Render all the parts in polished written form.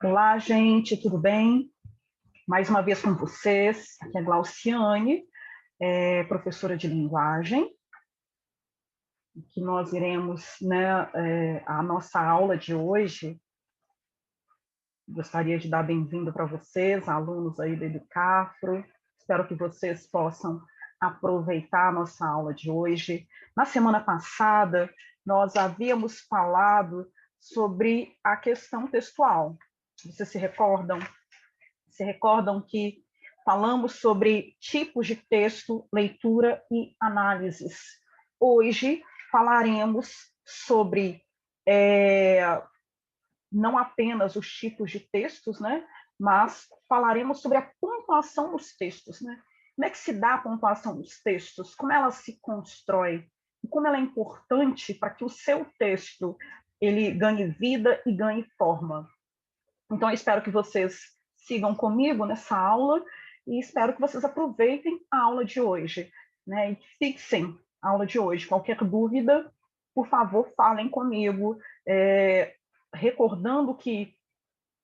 Olá, gente, tudo bem? Mais uma vez com vocês, aqui é a Glauciane, professora de linguagem, que nós iremos, a nossa aula de hoje, gostaria de dar bem-vindo para vocês, alunos aí do Educafro, espero que vocês possam aproveitar a nossa aula de hoje. Na semana passada, nós havíamos falado sobre a questão textual, vocês se recordam? Se recordam que falamos sobre tipos de texto, leitura e análises. Hoje falaremos sobre não apenas os tipos de textos, né, mas falaremos sobre a pontuação dos textos, né? Como é que se dá a pontuação dos textos? Como ela se constrói? E como ela é importante para que o seu texto ele ganhe vida e ganhe forma? Então, eu espero que vocês sigam comigo nessa aula e espero que vocês aproveitem a aula de hoje, né? E fixem a aula de hoje. Qualquer dúvida, por favor, falem comigo, recordando que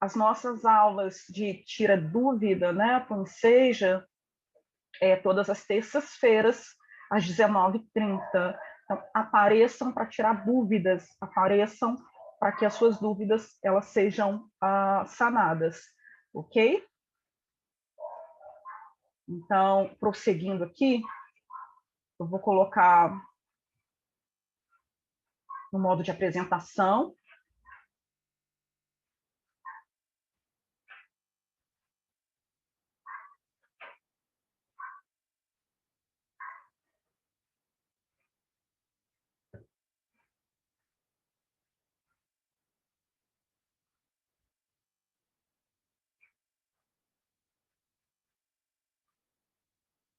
as nossas aulas de tira dúvida, né, para o Enseja, todas as terças-feiras, às 19h30. Então, apareçam para tirar dúvidas, apareçam para que as suas dúvidas elas sejam sanadas, ok? Então, prosseguindo aqui, eu vou colocar no modo de apresentação.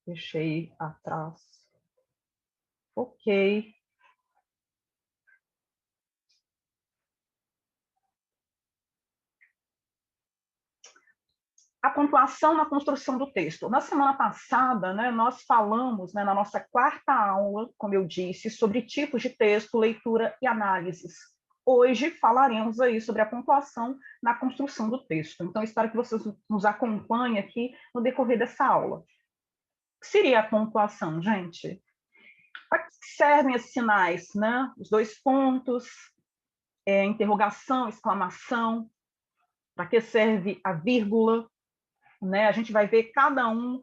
Deixei atrás. Ok. A pontuação na construção do texto. Na semana passada, né, nós falamos, né, na nossa quarta aula, como eu disse, sobre tipos de texto, leitura e análises. Hoje falaremos aí sobre a pontuação na construção do texto. Então, espero que vocês nos acompanhem aqui no decorrer dessa aula. O que seria a pontuação, gente? Para que servem esses sinais, né? Os dois pontos, interrogação, exclamação, para que serve a vírgula, né? A gente vai ver cada um,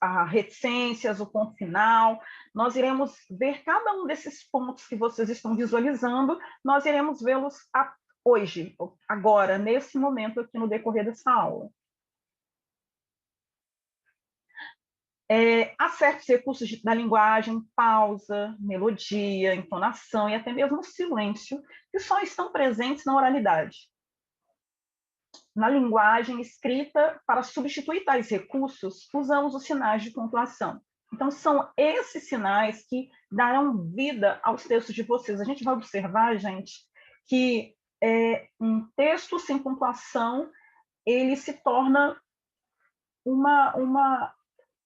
as reticências, o ponto final, nós iremos ver cada um desses pontos que vocês estão visualizando, nós iremos vê-los hoje, agora, nesse momento aqui no decorrer dessa aula. Há certos recursos da linguagem, pausa, melodia, entonação e até mesmo silêncio, que só estão presentes na oralidade. Na linguagem escrita, para substituir tais recursos, usamos os sinais de pontuação. Então, são esses sinais que darão vida aos textos de vocês. A gente vai observar, gente, que um texto sem pontuação, ele se torna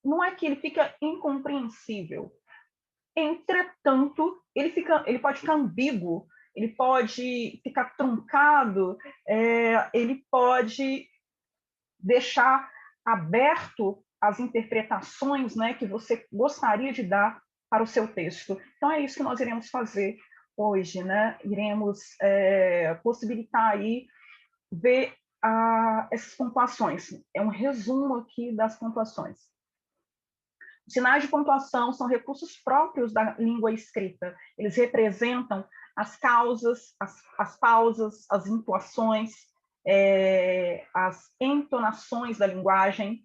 não é que ele fica incompreensível. Entretanto, ele pode ficar ambíguo, ele pode ficar truncado, ele pode deixar aberto as interpretações, né, que você gostaria de dar para o seu texto. Então, é isso que nós iremos fazer hoje, né? Iremos possibilitar aí ver essas pontuações. É um resumo aqui das pontuações. Os sinais de pontuação são recursos próprios da língua escrita. Eles representam as causas, as pausas, as intuações, as entonações da linguagem,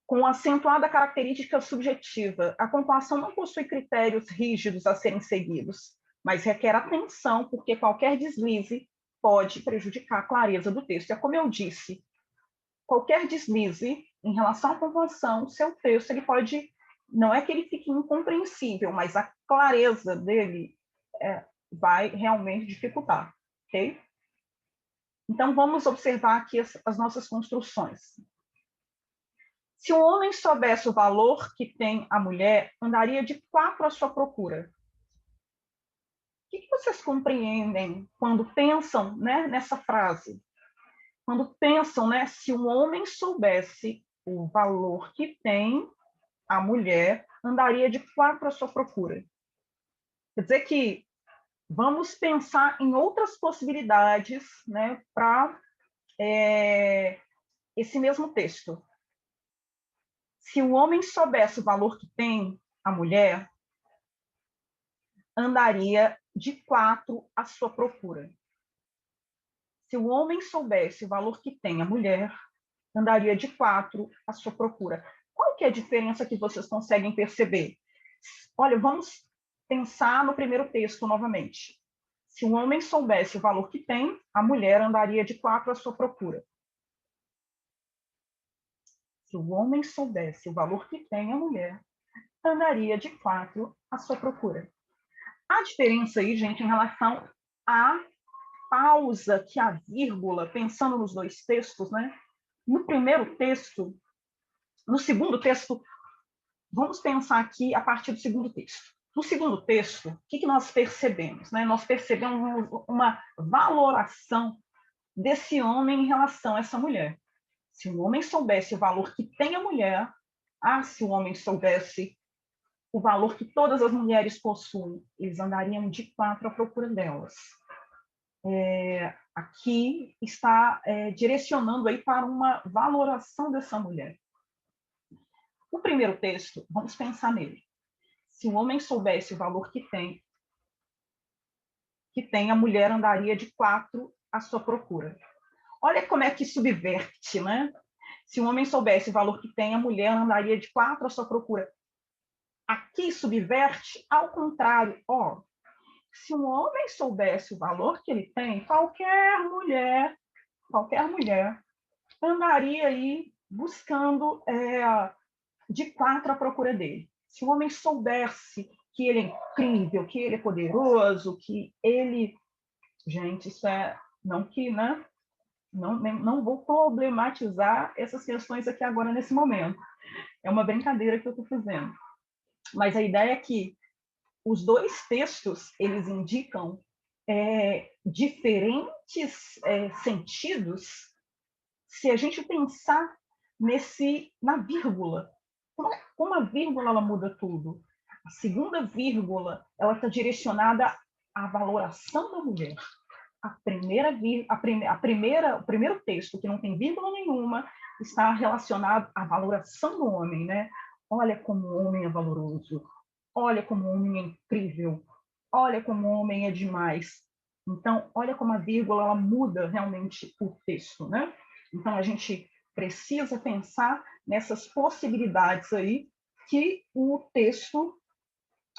com acentuada característica subjetiva. A pontuação não possui critérios rígidos a serem seguidos, mas requer atenção, porque qualquer deslize pode prejudicar a clareza do texto. É como eu disse, qualquer deslize em relação à pontuação, seu texto ele pode, não é que ele fique incompreensível, mas a clareza dele vai realmente dificultar, ok? Então, vamos observar aqui as nossas construções. Se o homem soubesse o valor que tem a mulher, andaria de 4 à sua procura. O que vocês compreendem quando pensam, né, nessa frase? quando pensam, né, se um homem soubesse o valor que tem, a mulher andaria de 4 à sua procura. Quer dizer que vamos pensar em outras possibilidades, né, para esse mesmo texto. Se o homem soubesse o valor que tem, a mulher andaria de 4 à sua procura. Se o homem soubesse o valor que tem, a mulher andaria de 4 à sua procura. Qual que é a diferença que vocês conseguem perceber? Olha, vamos pensar no primeiro texto novamente. Se um homem soubesse o valor que tem, a mulher andaria de 4 à sua procura. Se o homem soubesse o valor que tem, a mulher andaria de 4 à sua procura. A diferença aí, gente, em relação à pausa que a vírgula, pensando nos dois textos, né? No primeiro texto, no segundo texto, vamos pensar aqui a partir do segundo texto. No segundo texto, o que nós percebemos? Né? Nós percebemos uma valoração desse homem em relação a essa mulher. Se o homem soubesse o valor que tem a mulher, se o homem soubesse o valor que todas as mulheres possuem, eles andariam de 4 à procura delas. Aqui está direcionando aí para uma valoração dessa mulher. O primeiro texto, vamos pensar nele. Se o homem soubesse o valor que tem, a mulher andaria de 4 à sua procura. Olha como é que subverte, né? Se o homem soubesse o valor que tem, a mulher andaria de 4 à sua procura. Aqui subverte ao contrário. Se um homem soubesse o valor que ele tem, qualquer mulher andaria aí buscando de 4 à procura dele. Se o homem soubesse que ele é incrível, que ele é poderoso, que ele... Gente, isso não que, né? Não vou problematizar essas questões aqui agora nesse momento. É uma brincadeira que eu estou fazendo. Mas a ideia é que os dois textos, eles indicam diferentes sentidos se a gente pensar na vírgula. Como a vírgula ela muda tudo? A segunda vírgula ela está direcionada à valoração da mulher. O primeiro texto, que não tem vírgula nenhuma, está relacionado à valoração do homem, né? Olha como o homem é valoroso, olha como o homem é incrível, olha como o homem é demais. Então, olha como a vírgula ela muda realmente o texto, né? Então, a gente precisa pensar nessas possibilidades aí que o texto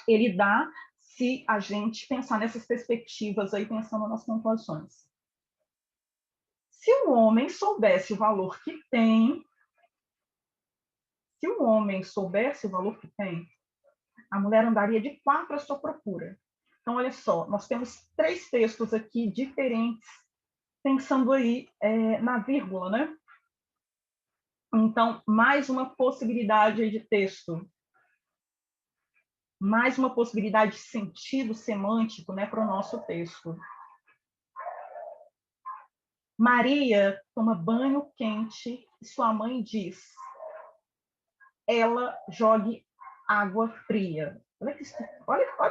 ele dá se a gente pensar nessas perspectivas aí, pensando nas pontuações. Se um homem soubesse o valor que tem, a mulher andaria de 4 à sua procura. Então, olha só, nós temos 3 textos aqui diferentes, pensando aí na vírgula, né? Então, mais uma possibilidade de texto, mais uma possibilidade de sentido semântico, né, para o nosso texto. Maria toma banho quente e sua mãe diz: ela jogue água fria. Olha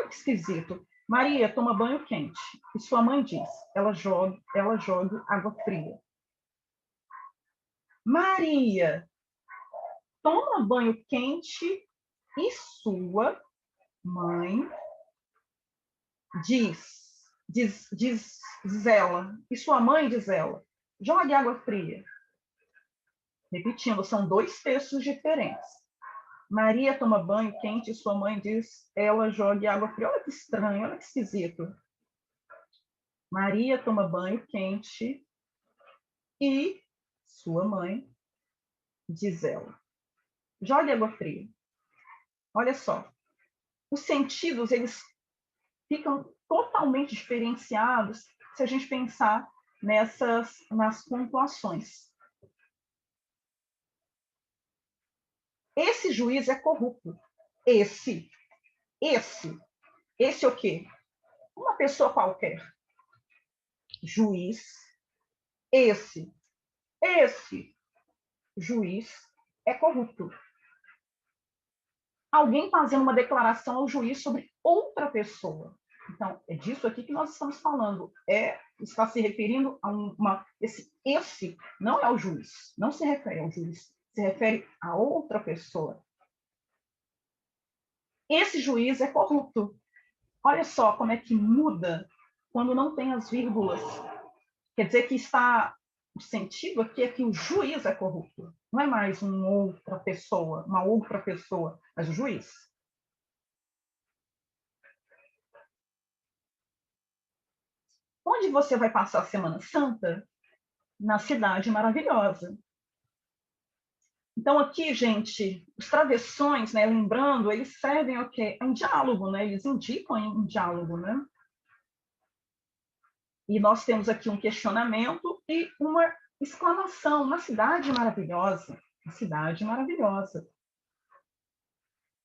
que esquisito. Maria toma banho quente e sua mãe diz: ela jogue água fria. Maria toma banho quente e sua mãe diz ela, e sua mãe diz ela, jogue água fria. Repetindo, são 2 textos diferentes. Maria toma banho quente e sua mãe diz, ela jogue água fria. Olha que estranho, olha que esquisito. Maria toma banho quente e sua mãe diz ela, jogue água fria. Olha só, os sentidos, eles ficam totalmente diferenciados se a gente pensar nas pontuações. Esse juiz é corrupto. Esse é o quê? Uma pessoa qualquer. Juiz, esse. esse juiz é corrupto. Alguém fazendo uma declaração ao juiz sobre outra pessoa. Então, é disso aqui que nós estamos falando. Está se referindo a esse não é o juiz, não se refere ao juiz, se refere a outra pessoa. Esse juiz é corrupto. Olha só como é que muda quando não tem as vírgulas. Quer dizer que o sentido aqui é que o juiz é corrupto. Não é mais uma outra pessoa, mas o juiz. Onde você vai passar a Semana Santa? Na Cidade Maravilhosa. Então, aqui, gente, os travessões, né, lembrando, eles servem o quê? É um diálogo, né? Eles indicam um diálogo, né? E nós temos aqui um questionamento e uma exclamação, uma cidade maravilhosa. Uma cidade maravilhosa.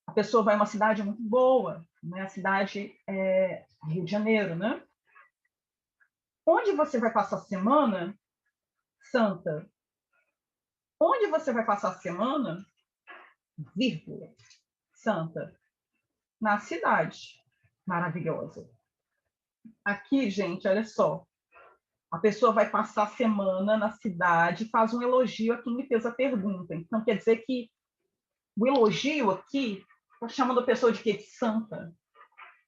A pessoa vai a uma cidade muito boa, né? A cidade Rio de Janeiro, né? Onde você vai passar a Semana Santa? Onde você vai passar a semana, vírgula, santa? Na cidade maravilhosa. Aqui, gente, olha só. A pessoa vai passar a semana na cidade, faz um elogio a quem me fez a pergunta. Então, quer dizer que o elogio aqui está chamando a pessoa de quê? De santa.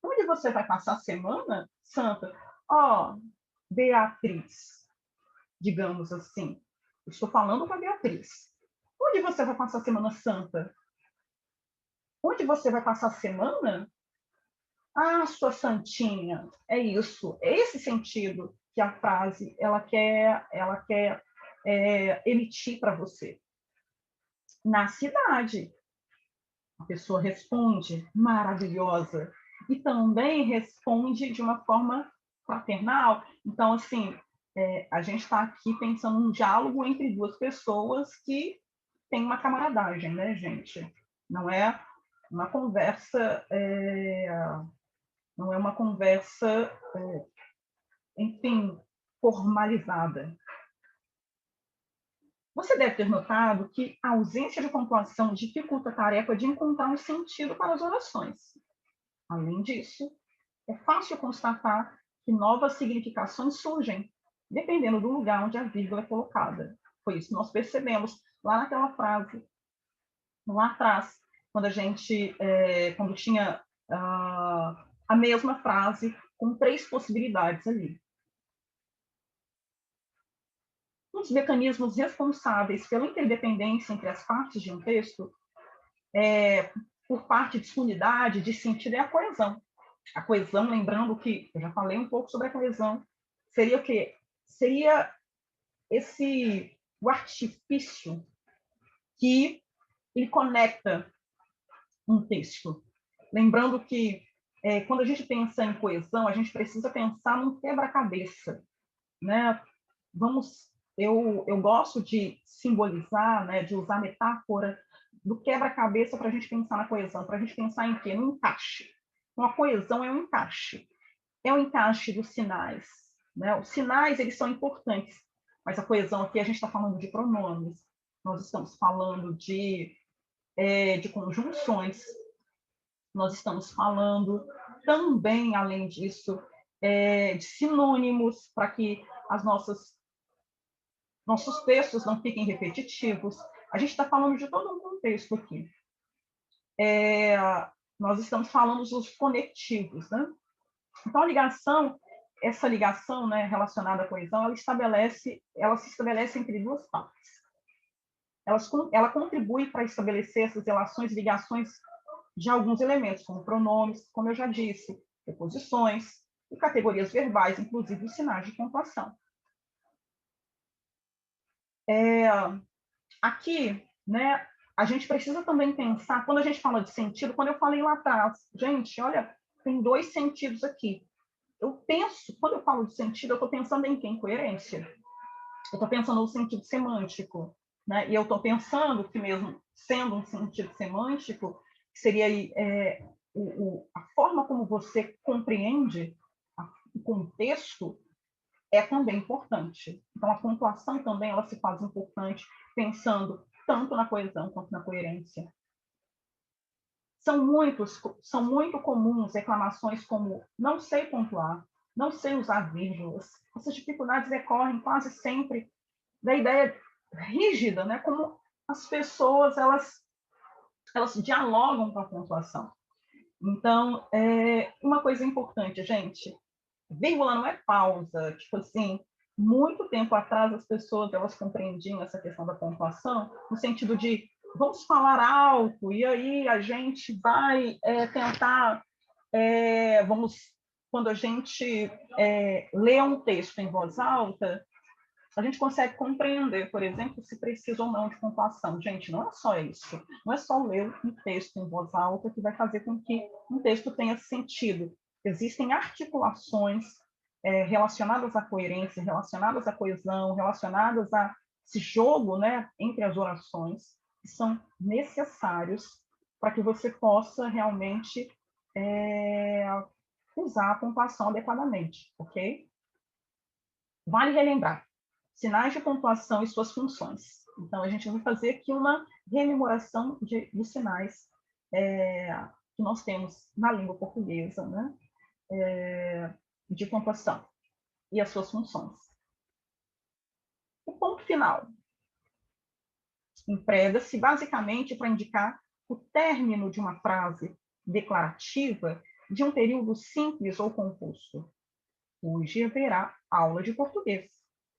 Onde você vai passar a semana, santa? Ó, Beatriz, digamos assim. Estou falando com a Beatriz. Onde você vai passar a Semana Santa? Onde você vai passar a semana? Ah, sua santinha. É isso. É esse sentido que a frase ela quer emitir para você. Na cidade. A pessoa responde maravilhosa e também responde de uma forma fraternal. Então, assim, a gente está aqui pensando num diálogo entre duas pessoas que têm uma camaradagem, né, gente? Não é uma conversa, não é uma conversa, enfim, formalizada. Você deve ter notado que a ausência de pontuação dificulta a tarefa de encontrar um sentido para as orações. Além disso, é fácil constatar que novas significações surgem, dependendo do lugar onde a vírgula é colocada. Foi isso que nós percebemos lá naquela frase, lá atrás, quando tinha a mesma frase com 3 possibilidades ali. Um dos mecanismos responsáveis pela interdependência entre as partes de um texto, por parte de sua unidade, de sentido, é a coesão. A coesão, lembrando que eu já falei um pouco sobre a coesão, seria o quê? Seria o artifício que ele conecta um texto. Lembrando que quando a gente pensa em coesão, a gente precisa pensar num quebra-cabeça, né? Eu gosto de simbolizar, né, de usar metáfora do quebra-cabeça para a gente pensar na coesão, para a gente pensar em quê? No encaixe. Então, a coesão é um encaixe. É o encaixe dos sinais. Né? Os sinais, eles são importantes, mas a coesão aqui, a gente está falando de pronomes, nós estamos falando de conjunções, nós estamos falando também, além disso, de sinônimos, para que nossos textos não fiquem repetitivos. A gente está falando de todo um contexto aqui. Nós estamos falando dos conectivos, né? Então, essa ligação, né, relacionada à coesão, ela se estabelece entre duas partes. Ela contribui para estabelecer essas relações e ligações de alguns elementos, como pronomes, como eu já disse, preposições e categorias verbais, inclusive os sinais de pontuação. Aqui, né, a gente precisa também pensar, quando a gente fala de sentido, quando eu falei lá atrás, gente, olha, tem 2 sentidos aqui. Quando eu falo de sentido, eu estou pensando em quem? Coerência. Eu estou pensando no sentido semântico, né? E eu estou pensando que mesmo sendo um sentido semântico, seria a forma como você compreende o contexto é também importante. Então, a pontuação também ela se faz importante, pensando tanto na coesão quanto na coerência. São muito comuns reclamações como não sei pontuar, não sei usar vírgulas. Essas dificuldades decorrem quase sempre da ideia rígida, né? Como as pessoas elas dialogam com a pontuação. Então, uma coisa importante, gente, vírgula não é pausa. Tipo assim, muito tempo atrás as pessoas elas compreendiam essa questão da pontuação no sentido de vamos falar alto e aí a gente vai tentar quando a gente lê um texto em voz alta, a gente consegue compreender, por exemplo, se precisa ou não de pontuação. Gente, não é só isso. Não é só ler um texto em voz alta que vai fazer com que um texto tenha sentido. Existem articulações relacionadas à coerência, relacionadas à coesão, relacionadas a esse jogo, né, entre as orações, que são necessários para que você possa realmente usar a pontuação adequadamente, ok? Vale relembrar sinais de pontuação e suas funções. Então, a gente vai fazer aqui uma rememoração dos sinais que nós temos na língua portuguesa, né? De pontuação e as suas funções. O ponto final emprega-se basicamente para indicar o término de uma frase declarativa de um período simples ou composto. Hoje haverá aula de português.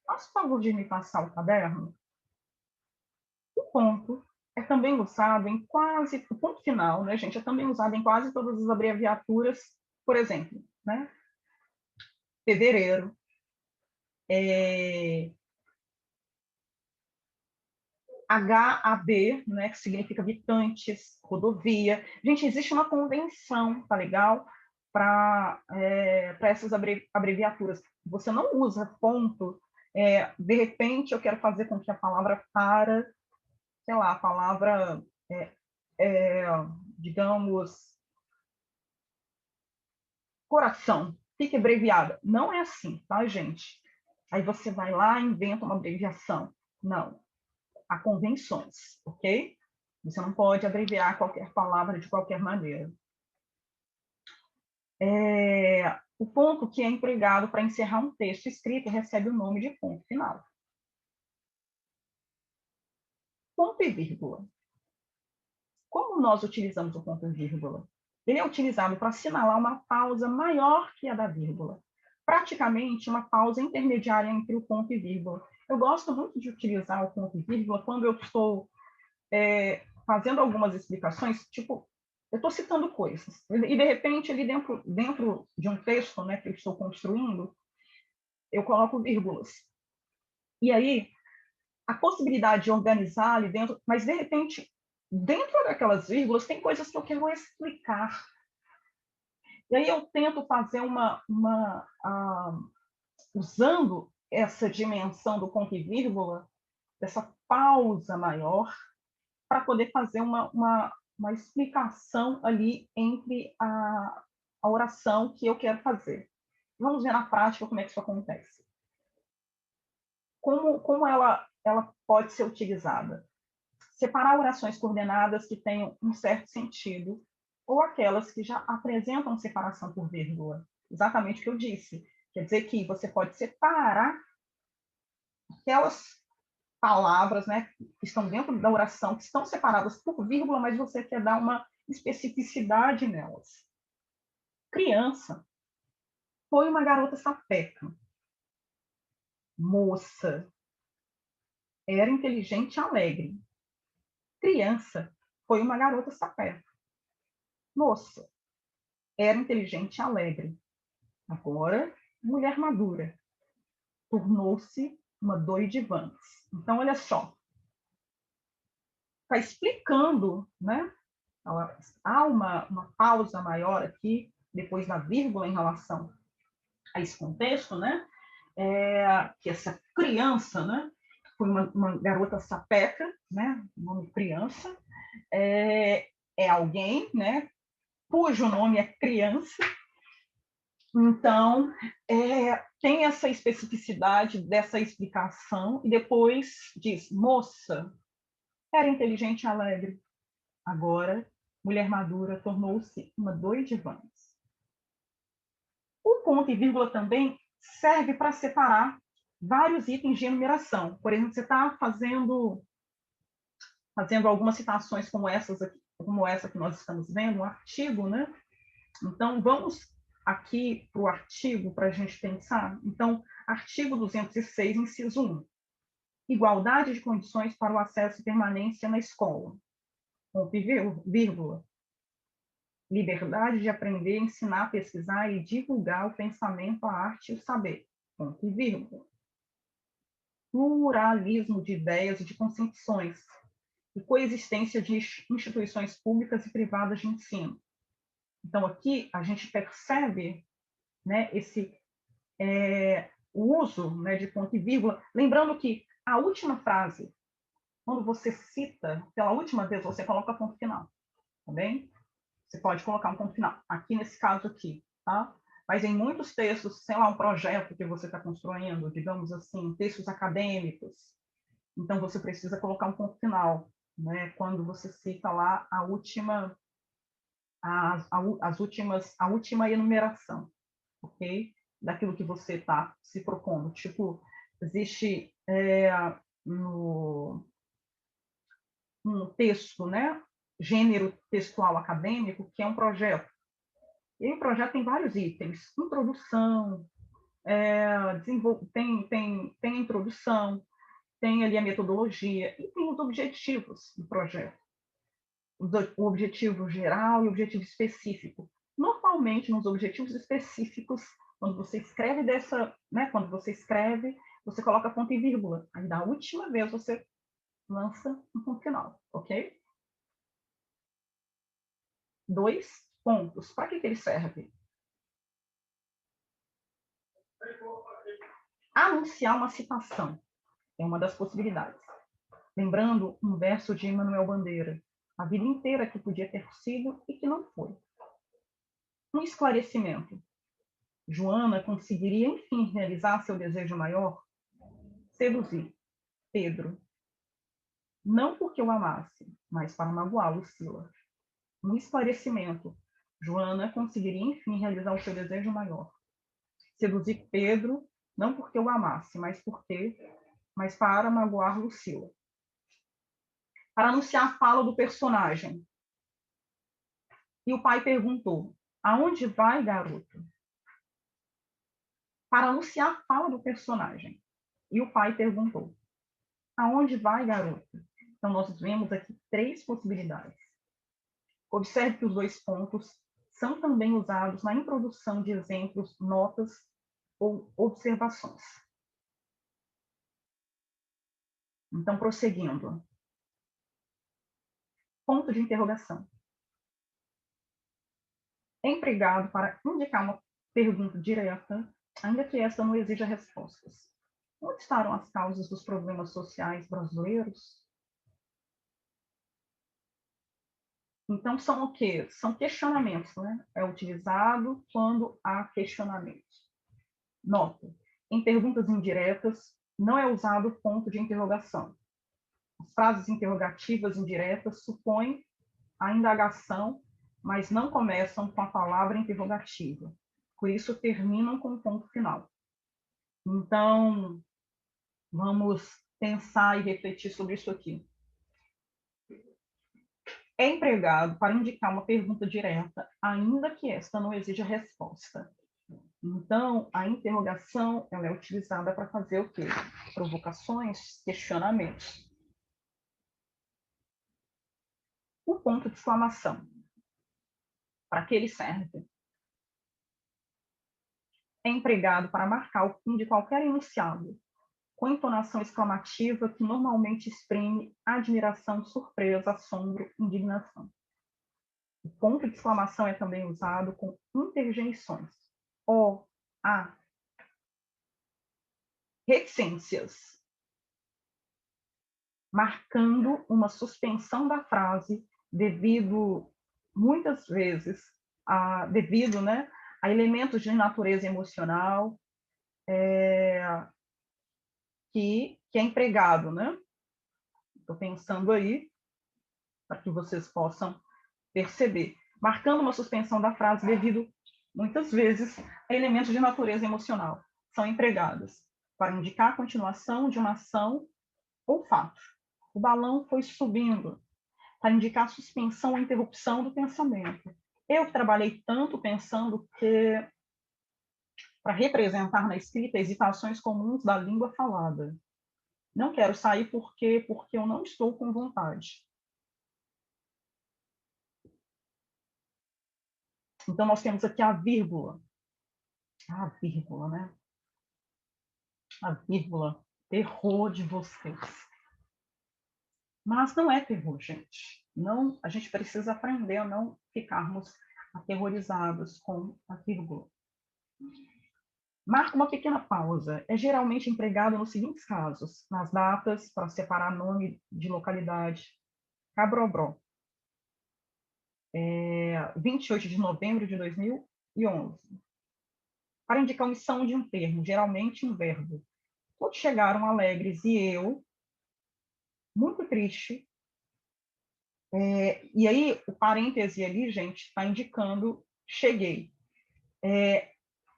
Faça o favor de me passar o caderno. O ponto é também usado em quase... O ponto final, né, gente, é também usado em quase todas as abreviaturas. Por exemplo, né? Fevereiro, HAB, né, que significa habitantes, rodovia. Gente, existe uma convenção, tá legal? Para essas abreviaturas. Você não usa ponto. De repente, eu quero fazer com que a palavra para, sei lá, a palavra, digamos, coração, fique abreviada. Não é assim, tá, gente? Aí você vai lá e inventa uma abreviação. Não. Há convenções, ok? Você não pode abreviar qualquer palavra de qualquer maneira. O ponto que é empregado para encerrar um texto escrito recebe o nome de ponto final. Ponto e vírgula. Como nós utilizamos o ponto e vírgula? Ele é utilizado para assinalar uma pausa maior que a da vírgula. Praticamente uma pausa intermediária entre o ponto e vírgula. Eu gosto muito de utilizar o ponto e vírgula quando eu estou fazendo algumas explicações, tipo, eu estou citando coisas, e de repente, ali dentro de um texto, né, que eu estou construindo, eu coloco vírgulas. E aí, a possibilidade de organizar ali dentro, mas de repente, dentro daquelas vírgulas, tem coisas que eu quero explicar. E aí eu tento fazer usando essa dimensão do ponto e vírgula, dessa pausa maior, para poder fazer uma explicação ali entre a oração que eu quero fazer. Vamos ver na prática como é que isso acontece. Como ela pode ser utilizada? Separar orações coordenadas que tenham um certo sentido ou aquelas que já apresentam separação por vírgula. Exatamente o que eu disse. Quer dizer que você pode separar aquelas palavras, né, que estão dentro da oração, que estão separadas por vírgula, mas você quer dar uma especificidade nelas. Criança foi uma garota sapeca. Moça era inteligente e alegre. Criança foi uma garota sapeca. Moça era inteligente e alegre. Agora, mulher madura. Tornou-se uma doidivante. Então, olha só. Está explicando, né? Há uma pausa maior aqui, depois da vírgula, em relação a esse contexto, né? Que essa criança, né? Foi uma garota sapeca, né? O nome criança, é alguém, né? Cujo nome é criança, Então, tem essa especificidade dessa explicação, e depois diz, moça, era inteligente e alegre, agora, mulher madura, tornou-se uma doidivã. O ponto e vírgula também serve para separar vários itens de enumeração. Por exemplo, você está fazendo algumas citações como essas aqui, como essa que nós estamos vendo, um artigo, né? Então, vamos aqui para o artigo para a gente pensar. Então, artigo 206, inciso 1. Igualdade de condições para o acesso e permanência na escola. Ponto e vírgula. Liberdade de aprender, ensinar, pesquisar e divulgar o pensamento, a arte e o saber. Ponto e vírgula. Pluralismo de ideias e de concepções. E coexistência de instituições públicas e privadas de ensino. Então, aqui a gente percebe, né, o uso, né, de ponto e vírgula. Lembrando que a última frase, quando você cita, pela última vez, você coloca ponto final. Tá bem? Você pode colocar um ponto final. Aqui, nesse caso aqui, tá? Mas em muitos textos, sei lá, um projeto que você está construindo, digamos assim, textos acadêmicos, então você precisa colocar um ponto final, né? Quando você cita lá a última enumeração, ok? Daquilo que você está se propondo. Tipo, existe no um texto, né? Gênero textual acadêmico, que é um projeto. E o projeto tem vários itens. Introdução, tem a introdução, tem ali a metodologia e tem os objetivos do projeto. O objetivo geral e o objetivo específico. Normalmente, nos objetivos específicos, quando você escreve quando você escreve, você coloca ponto e vírgula. Aí, da última vez, você lança um ponto final, ok? 2 pontos. Para que ele serve? Anunciar uma citação é uma das possibilidades. Lembrando um verso de Manuel Bandeira, a vida inteira que podia ter sido e que não foi. Um esclarecimento. Joana conseguiria, enfim, realizar seu desejo maior? Seduzir Pedro. Não porque o amasse, mas para magoá-lo, Sila. Um esclarecimento. Joana conseguiria, enfim, realizar o seu desejo maior. Seduzir Pedro, não porque o amasse, mas para magoar Lucila. Para anunciar a fala do personagem. E o pai perguntou, aonde vai, garoto? Para anunciar a fala do personagem. E o pai perguntou, aonde vai, garoto? Então, nós vemos aqui 3 possibilidades. Observe que os 2 pontos são também usados na introdução de exemplos, notas ou observações. Então, prosseguindo. Ponto de interrogação. É empregado para indicar uma pergunta direta, ainda que esta não exija respostas. Onde estarão as causas dos problemas sociais brasileiros? Então, são o quê? São questionamentos, né? É utilizado quando há questionamentos. Nota, em perguntas indiretas, não é usado ponto de interrogação. As frases interrogativas indiretas supõem a indagação, mas não começam com a palavra interrogativa. Por isso, terminam com o ponto final. Então, vamos pensar e refletir sobre isso aqui. É empregado para indicar uma pergunta direta, ainda que esta não exija resposta. Então, a interrogação ela é utilizada para fazer o quê? Provocações, questionamentos. O ponto de exclamação. Para que ele serve? É empregado para marcar o fim de qualquer enunciado, com entonação exclamativa que normalmente exprime admiração, surpresa, assombro, indignação. O ponto de exclamação é também usado com interjeições. O, a. Reticências. Marcando uma suspensão da frase devido, muitas vezes, devido, né, a elementos de natureza emocional que é empregado, né? Estou pensando aí, para que vocês possam perceber. Marcando uma suspensão da frase devido, muitas vezes, a elementos de natureza emocional. São empregados para indicar a continuação de uma ação ou fato. O balão foi subindo para indicar a suspensão ou interrupção do pensamento. Eu trabalhei tanto pensando que, para representar na escrita hesitações comuns da língua falada. Não quero sair porque eu não estou com vontade. Então, nós temos aqui a vírgula. A vírgula, né? A vírgula. Terror de vocês. Mas não é terror, gente. Não, a gente precisa aprender a não ficarmos aterrorizados com a vírgula. Marca uma pequena pausa. É geralmente empregado nos seguintes casos: nas datas, para separar nome de localidade. Cabrobró. 28 de novembro de 2011. Para indicar a omissão de um termo, geralmente um verbo. Todos chegaram alegres e eu, muito triste. E aí, o parêntese ali, gente, está indicando cheguei.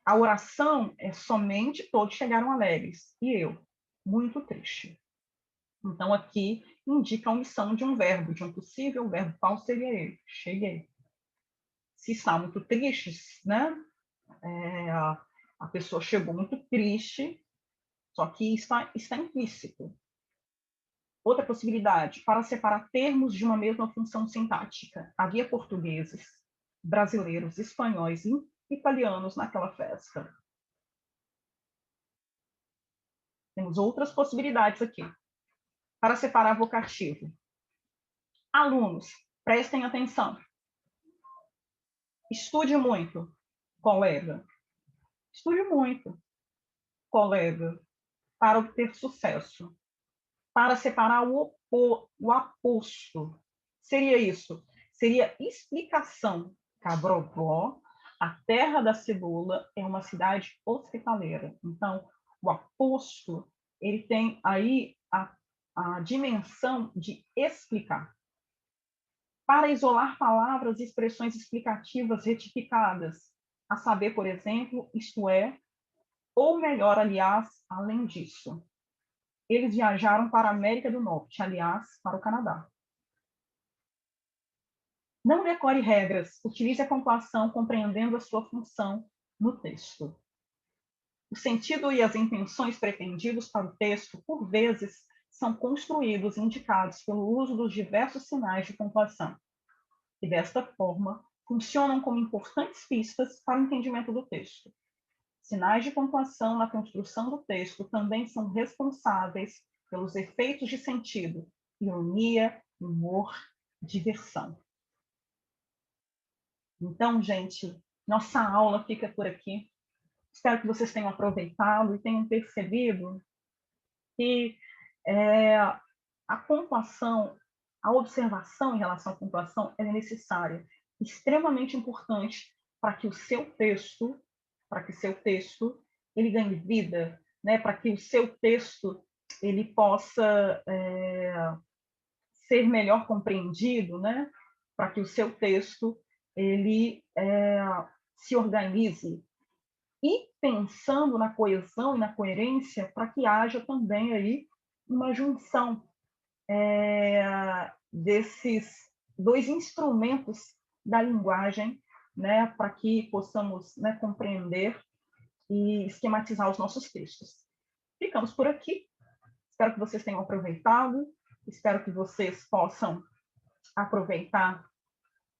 A oração é somente todos chegaram alegres e eu, muito triste. Então, aqui indica a omissão de um verbo, de um possível verbo. Qual seria ele? Cheguei. Se está muito triste, né? A pessoa chegou muito triste, só que está implícito. Outra possibilidade, para separar termos de uma mesma função sintática. Havia portugueses, brasileiros, espanhóis e italianos naquela festa. Temos outras possibilidades aqui. Para separar vocativo. Alunos, prestem atenção. Estude muito, colega. Estude muito, colega, para obter sucesso. Para separar o aposto. Seria isso. Seria explicação. Cabrovó, a terra da cebola, é uma cidade hospitaleira. Então, o aposto, ele tem aí a dimensão de explicar. Para isolar palavras e expressões explicativas retificadas, a saber, por exemplo, isto é, ou melhor, aliás, além disso. Eles viajaram para a América do Norte, aliás, para o Canadá. Não decore regras, utilize a pontuação compreendendo a sua função no texto. O sentido e as intenções pretendidos para o texto, por vezes, são construídos e indicados pelo uso dos diversos sinais de pontuação, e desta forma funcionam como importantes pistas para o entendimento do texto. Sinais de pontuação na construção do texto também são responsáveis pelos efeitos de sentido, ironia, humor, diversão. Então, gente, nossa aula fica por aqui. Espero que vocês tenham aproveitado e tenham percebido que a pontuação, a observação em relação à pontuação é necessária, extremamente importante para que o seu texto, ele ganhe vida, né? Para que o seu texto ele possa ser melhor compreendido, né? Para que o seu texto ele se organize e pensando na coesão e na coerência para que haja também aí uma junção desses dois instrumentos da linguagem, né, para que possamos, né, compreender e esquematizar os nossos textos. Ficamos por aqui. Espero que vocês tenham aproveitado. Espero que vocês possam aproveitar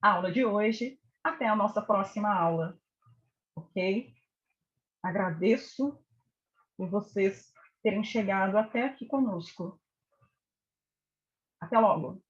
a aula de hoje. Até a nossa próxima aula. Ok? Agradeço por vocês terem chegado até aqui conosco. Até logo!